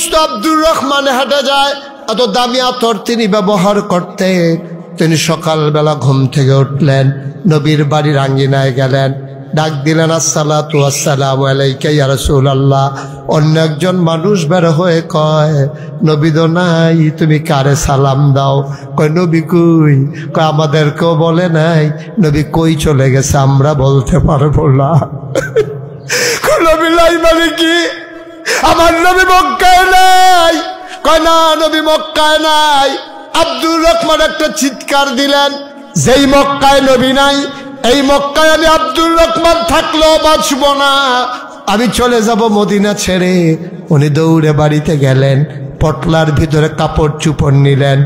বুঝতো আব্দুর রহমান হেঁটে যায়, এত দামি আতর তিনি ব্যবহার করতেন। তিনি সকালবেলা ঘুম থেকে উঠলেন, নবীর বাড়ির আঙ্গিনায় গেলেন, ডাক দিলেন, আসসালাতু ওয়াসসালামু আলাইকা ইয়া রাসূলুল্লাহ। অন্য একজন মানুষ বের হয়ে কয়, নবী তো নাই, তুমি কারে সালাম দাও? কয় নবী কই? কয় আমাদেরকেও বলে নাই। নবী কই চলে গেছে আমরা বলতে পারবো না। নবী নাই মানে কি? আমার নবী মক্কায় নাই। কয় না, নবী মক্কায় নাই। আব্দুর রহমান একটা চিৎকার দিলেন, যেই মক্কায় নবী নাই, এই মক্কায় আমি আব্দুর রহমান থাকলেও বাঁচব না, আমি চলে যাব মদিনা ছেড়ে। উনি দৌড়ে বাড়িতে গেলেন, পটলার ভিতরে কাপড় চুপড় নিলেন,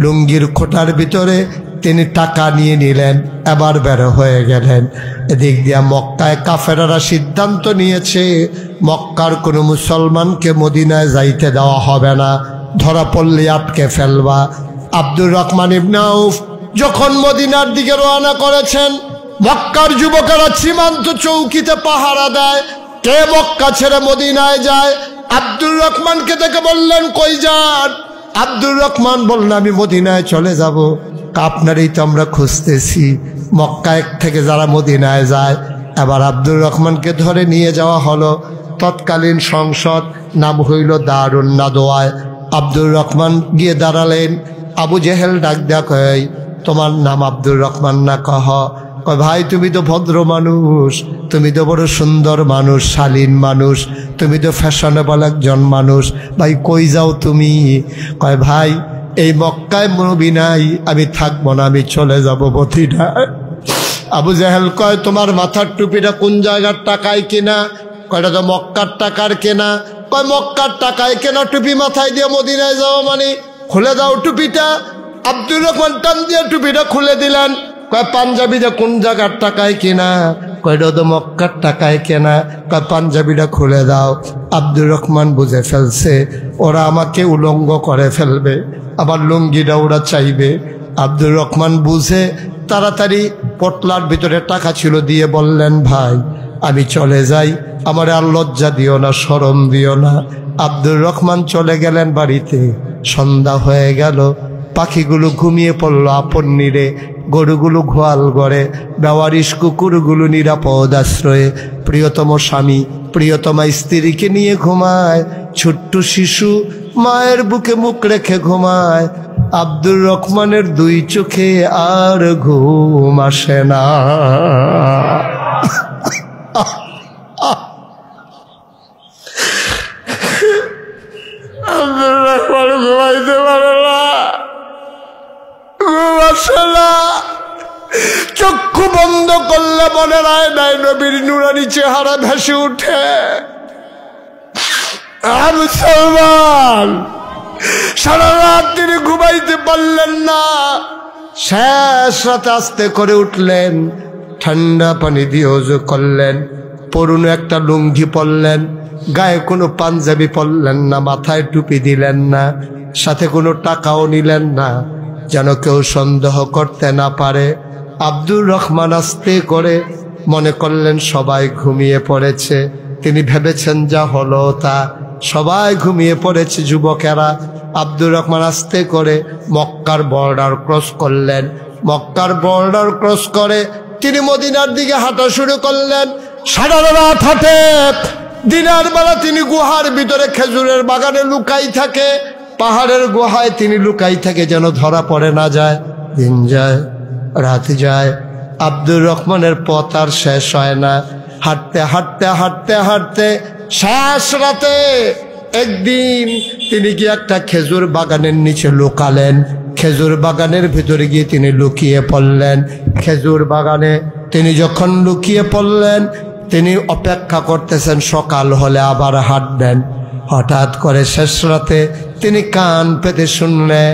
লুঙ্গির খোটার ভিতরে তিনি টাকা নিয়ে নিলেন, এবার বের হয়ে গেলেন। এদিক দিয়া মক্কায় কাফেরারা সিদ্ধান্ত নিয়েছে মক্কার কোনো মুসলমানকে মদিনায় যাইতে দেওয়া হবে না, ধরা পড়লে আটকে ফেলবা। আব্দুর রহমান ইবনে আউফ যখন মদিনার দিকে রওনা করেছেন, মক্কার যুবকেরা সীমান্ত চৌকিতে পাহারা দেয়, কে মক্কা ছেড়ে মদিনায় যায়। আব্দুর রহমানকে দেখে বললেন, কই যান? আব্দুর রহমান বললেন, আমি মদিনায় চলে যাব। আপনারই তো আমরা খুঁজতেছি, মক্কা থেকে যারা মদিনায় যায়। এবার আব্দুর রহমানকে ধরে নিয়ে যাওয়া হলো তৎকালীন সংসদ, নাম হইল দারুন নাদওয়ায়। আব্দুর রহমান গিয়ে দাঁড়ালেন। আবু জেহেল ডাক দেয়া, কয় তোমার নাম আব্দুর রহমান না? কহ। কয় ভাই তুমি তো ভদ্র মানুষ, তুমি তো বড় সুন্দর মানুষ, শালীন মানুষ, তুমি তো ফ্যাশনেবল একজন মানুষ, ভাই কই যাও তুমি? কয় ভাই এই মক্কায় নবী নাই, আমি থাকবো না, আমি চলে যাব মদিনায়। আবু জেহেল কয় তোমার মাথার টুপিটা কোন জায়গার টাকায় কেনা? কয়টা তো মক্কার টাকার কেনা। কয় মক্কার টাকায় কেনা টুপি মাথায় দিয়ে মদিনায় যাও মানে? খুলে দাও টুপিটা। আব্দুর রহমান টান দিয়ে টুপিটা খুলে দিলেন। কয় পাঞ্জাবিটা কোন জায়গার টাকায় কেনা? কয়টা তো মক্কার টাকায় কেনা। কয় পাঞ্জাবিটা খুলে দাও। আব্দুর রহমান বুঝে ফেলছে ওরা আমাকে উলঙ্গ করে ফেলবে, আবার লুঙ্গিটা ওরা চাইবে। আব্দুর রহমান বুঝে তাড়াতাড়ি পটলার ভিতরে টাকা ছিল দিয়ে বললেন, ভাই আমি চলে যাই, আমার আর লজ্জা দিও না, শরম দিও না। আব্দুর রহমান চলে গেলেন বাড়িতে। সন্ধ্যা হয়ে গেল, পাখিগুলো ঘুমিয়ে পড়লো আপন নীড়ে, গরুগুলো ঘোয়াল ঘরে, বেওয়ারিশ কুকুরগুলো নিরাপদ আশ্রয়ে। প্রিয়তম স্বামী প্রিয়তমা স্ত্রীকে নিয়ে ঘুমায়, ছোট্ট শিশু মায়ের বুকে মুখ রেখে ঘুমায়। আব্দুর রহমানের দুই চোখে আর ঘুম আসে না। আব্দুর রহমান ঘুমাইতে পারে না, ঘুম আসে না। চক্ষু বন্ধ করলে মনে হয় নাই নবীর নুরানি চেহারা ভেসে উঠে। মুসলমান সারা রাত তিনি ঘুমাইতে পারলেন না। শেষ রাতে আস্তে করে উঠলেন, ঠান্ডা পানি দিয়ে ওযু করলেন, পুরনো একটা লুঙ্গি পরলেন, গায়ে কোনো পাঞ্জাবি পরলেন না, মাথায় টুপি দিলেন না, সাথে কোনো টাকাও নিলেন না, যেন কেউ সন্দেহ করতে না পারে। আব্দুর রহমান আস্তে করে মনে করলেন সবাই ঘুমিয়ে পড়েছে। তিনি ভেবেছেন যা হলো তা, সবাই ঘুমিয়ে পড়েছে যুবকেরা। আব্দুর রহমান আস্তে করে মক্কার বর্ডার ক্রস করলেন। মক্কার বর্ডার ক্রস করে তিনি মদিনার দিকে হাঁটা শুরু করলেন। সারা রাত হাঁটে। দিনের বেলা তিনি গুহার ভিতরে খেজুরের বাগানে লুকাই থাকে, পাহাড়ের গুহায় তিনি লুকাই থাকে যেন ধরা পড়ে না যায়। দিন যায়, রাত যায়, আব্দুর রহমানের পথ আর শেষ হয় না। হাঁটতে হাঁটতে হাঁটতে হাঁটতে শেষ রাতে একদিন তিনি গিয়ে একটা খেজুর বাগানের নিচে লুকালেন। খেজুর বাগানের ভিতরে গিয়ে তিনি লুকিয়ে পড়লেন। খেজুর বাগানে তিনি যখন লুকিয়ে পড়লেন, তিনি অপেক্ষা করতেছেন সকাল হলে আবার হাঁটবেন। হঠাৎ করে শেষ রাতে তিনি কান পেতে শুনলেন